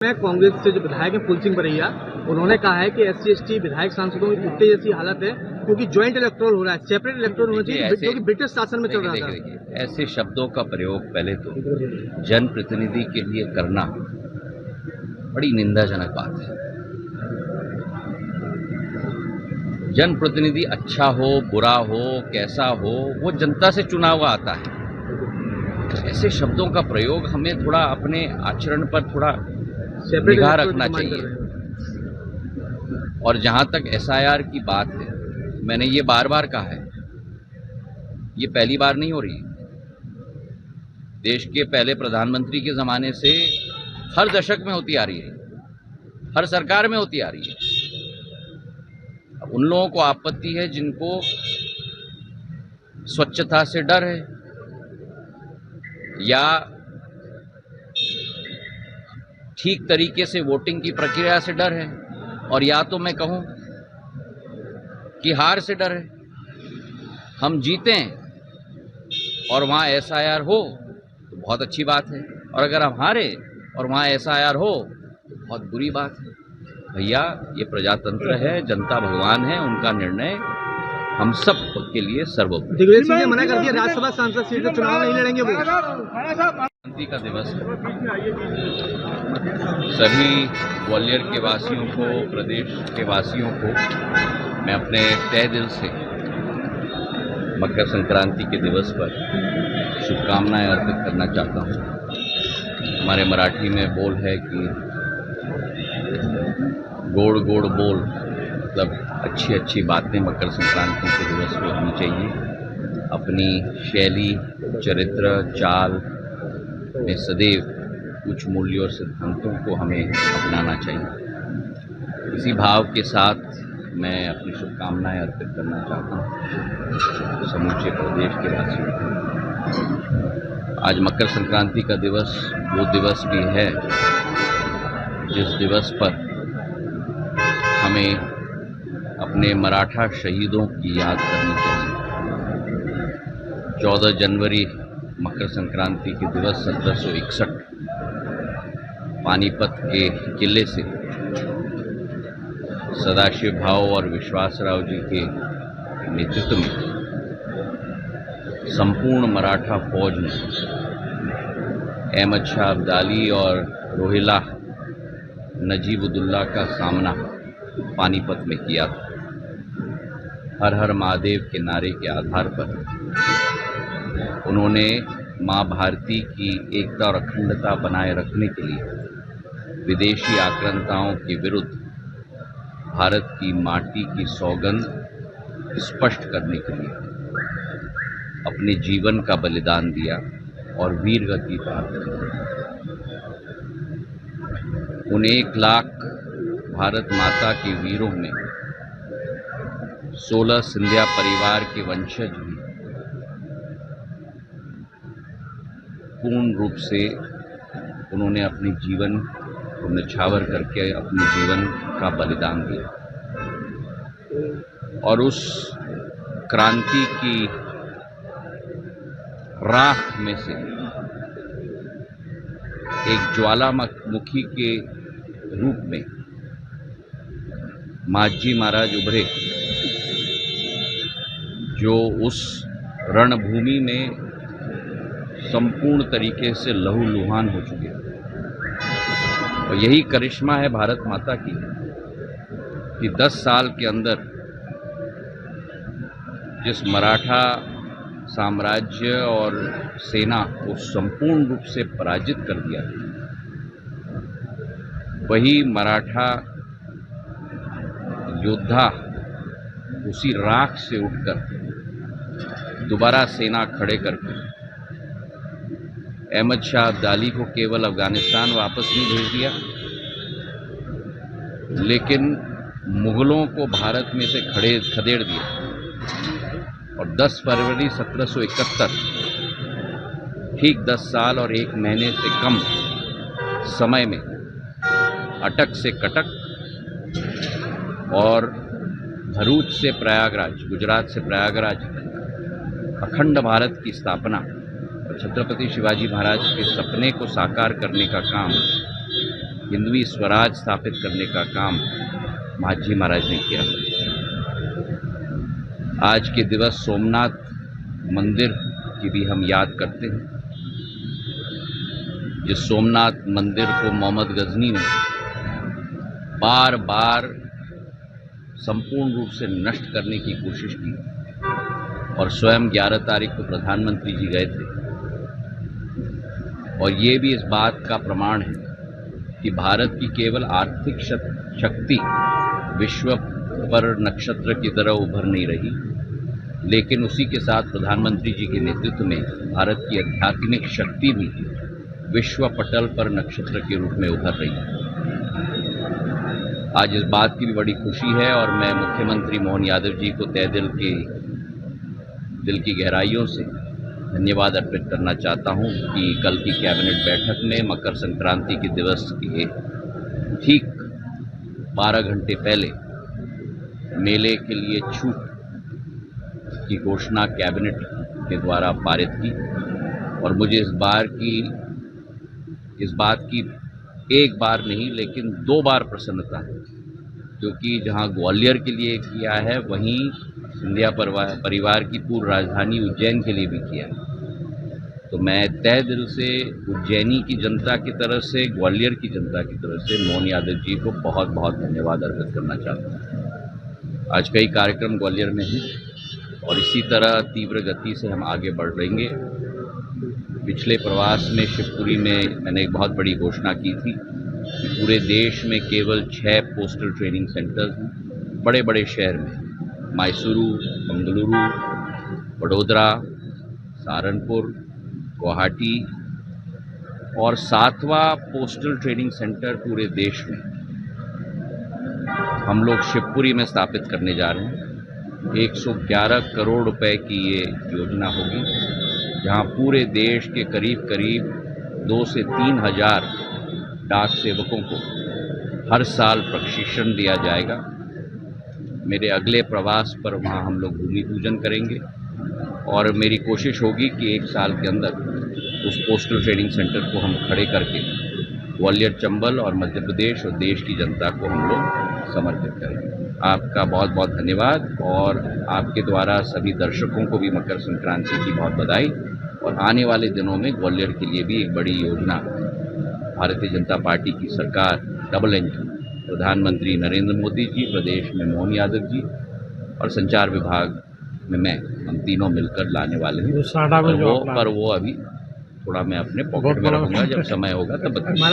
मैं कांग्रेस से जो विधायक है फूल सिंह बरैया, उन्होंने कहा है कि SC/ST विधायक सांसदों की कुत्ते जैसी हालत है क्योंकि ज्वाइंट इलेक्टोरल हो रहा है, सेपरेट इलेक्टोरल होना चाहिए जो कि ब्रिटिश शासन में चल रहा था। ऐसे शब्दों का प्रयोग पहले तो जनप्रतिनिधि के लिए करना बड़ी निंदाजनक बात है। जनप्रतिनिधि अच्छा हो बुरा हो कैसा हो वो जनता से चुना हुआ आता है। ऐसे शब्दों का प्रयोग हमें थोड़ा अपने आचरण पर थोड़ा निगाह रखना चाहिए। और जहां तक SIR की बात है, मैंने ये बार बार कहा है, ये पहली बार नहीं हो रही। देश के पहले प्रधानमंत्री के ज़माने से हर दशक में होती आ रही है, हर सरकार में होती आ रही है। अब उन लोगों को आपत्ति है जिनको स्वच्छता से डर है या ठीक तरीके से वोटिंग की प्रक्रिया से डर है, और या तो मैं कहूं कि हार से डर है। हम जीतें और वहाँ SIR हो तो बहुत अच्छी बात है, और अगर हम हारे और वहाँ SIR हो तो बहुत बुरी बात है। भैया ये प्रजातंत्र है, जनता भगवान है, उनका निर्णय हम सब के लिए सर्वोपरि। दिग्विजय सिंह ने मना कर दिया, राज्यसभा सांसद सीट पर चुनाव नहीं लड़ेंगे वो। क्रांति का दिवस है, सभी ग्वालियर के वासियों को, प्रदेश के वासियों को मैं अपने तहे दिल से मकर संक्रांति के दिवस पर शुभकामनाएं अर्पित करना चाहता हूं। हमारे मराठी में बोल है कि गोड़ गोड़ बोल, मतलब अच्छी अच्छी बातें मकर संक्रांति के दिवस पे होनी चाहिए। अपनी शैली, चरित्र, चाल में सदैव कुछ मूल्यों और सिद्धांतों को हमें अपनाना चाहिए। इसी भाव के साथ मैं अपनी शुभकामनाएं अर्पित करना चाहता हूँ समूचे प्रदेश के वासियों को। आज मकर संक्रांति का दिवस वो दिवस भी है जिस दिवस पर हमें अपने मराठा शहीदों की याद करनी चाहिए। 14 जनवरी मकर संक्रांति के दिवस 1761 पानीपत के किले से सदाशिव भाव और विश्वासराव जी के नेतृत्व में संपूर्ण मराठा फौज ने अहमद शाह अब्दाली और रोहिला नजीबुद्दौला का सामना पानीपत में किया था। हर हर महादेव के नारे के आधार पर उन्होंने माँ भारती की एकता और अखंडता बनाए रखने के लिए विदेशी आक्रांताओं के विरुद्ध भारत की माटी की सौगंध स्पष्ट करने के लिए अपने जीवन का बलिदान दिया और वीर गति प्राप्त की। उन 1 लाख भारत माता के वीरों में 16 सिंधिया परिवार के वंशज भी पूर्ण रूप से उन्होंने अपने जीवन को न्यौछावर करके अपने जीवन का बलिदान दिया। और उस क्रांति की राख में से एक ज्वालामुखी के रूप में माजी महाराज उभरे, जो उस रणभूमि में संपूर्ण तरीके से लहूलुहान हो चुके हैं। और यही करिश्मा है भारत माता की कि 10 साल के अंदर जिस मराठा साम्राज्य और सेना को संपूर्ण रूप से पराजित कर दिया, वही मराठा योद्धा उसी राख से उठकर दोबारा सेना खड़े करके अहमद शाह अब्दाली को केवल अफगानिस्तान वापस नहीं भेज दिया, लेकिन मुगलों को भारत में से खदेड़ दिया। और 10 फरवरी 1771 ठीक 10 साल और 1 महीने से कम समय में अटक से कटक और भरूच से प्रयागराज, गुजरात से प्रयागराज अखंड भारत की स्थापना और छत्रपति शिवाजी महाराज के सपने को साकार करने का काम हिंदवी स्वराज स्थापित करने का काम महाजी महाराज ने किया। आज के दिवस सोमनाथ मंदिर की भी हम याद करते हैं। जिस सोमनाथ मंदिर को मोहम्मद गजनी ने बार बार संपूर्ण रूप से नष्ट करने की कोशिश की और स्वयं 11 तारीख को प्रधानमंत्री जी गए थे। और ये भी इस बात का प्रमाण है कि भारत की केवल आर्थिक शक्ति विश्व पर नक्षत्र की तरह उभर नहीं रही, लेकिन उसी के साथ प्रधानमंत्री जी के नेतृत्व में भारत की आध्यात्मिक शक्ति भी विश्व पटल पर नक्षत्र के रूप में उभर रही है। आज इस बात की भी बड़ी खुशी है और मैं मुख्यमंत्री मोहन यादव जी को तहे दिल की गहराइयों से धन्यवाद अर्पित करना चाहता हूं कि कल की कैबिनेट बैठक में मकर संक्रांति के दिवस के ठीक 12 घंटे पहले मेले के लिए छूट की घोषणा कैबिनेट के द्वारा पारित की। और मुझे इस बात की एक बार नहीं लेकिन 2 बार प्रसन्नता है, क्योंकि जहां ग्वालियर के लिए किया है वहीं सिंधिया परिवार की पूर्व राजधानी उज्जैन के लिए भी किया है। तो मैं तहे दिल से उज्जैनी की जनता की तरफ से, ग्वालियर की जनता की तरफ से मोहन यादव जी को बहुत बहुत धन्यवाद अर्पित करना चाहता हूँ। आज कई कार्यक्रम ग्वालियर में हैं और इसी तरह तीव्र गति से हम आगे बढ़ रहेंगे। पिछले प्रवास में शिवपुरी में मैंने एक बहुत बड़ी घोषणा की थी कि पूरे देश में केवल 6 पोस्टल ट्रेनिंग सेंटर्स हैं, बड़े बड़े शहर में, मैसूरू, बेंगलुरु, वडोदरा, सहारनपुर, गुवाहाटी, और 7वां पोस्टल ट्रेनिंग सेंटर पूरे देश में हम लोग शिवपुरी में स्थापित करने जा रहे हैं। 111 करोड़ रुपए की ये योजना होगी, जहां पूरे देश के करीब 2 से 3 हज़ार डाक सेवकों को हर साल प्रशिक्षण दिया जाएगा। मेरे अगले प्रवास पर वहां हम लोग भूमि पूजन करेंगे और मेरी कोशिश होगी कि 1 साल के अंदर उस पोस्टल ट्रेनिंग सेंटर को हम खड़े करके ग्वालियर, चंबल और मध्य प्रदेश और देश की जनता को हम लोग समर्पित करेंगे। आपका बहुत बहुत धन्यवाद और आपके द्वारा सभी दर्शकों को भी मकर संक्रांति की बहुत बधाई। और आने वाले दिनों में ग्वालियर के लिए भी एक बड़ी योजना भारतीय जनता पार्टी की सरकार डबल इंजन, प्रधानमंत्री नरेंद्र मोदी जी, प्रदेश में मोहन यादव जी और संचार विभाग में हम तीनों मिलकर लाने वाले हैं। पर वो अभी थोड़ा मैं अपने पॉकेट में रखूंगा, जब समय होगा तब बताऊंगा।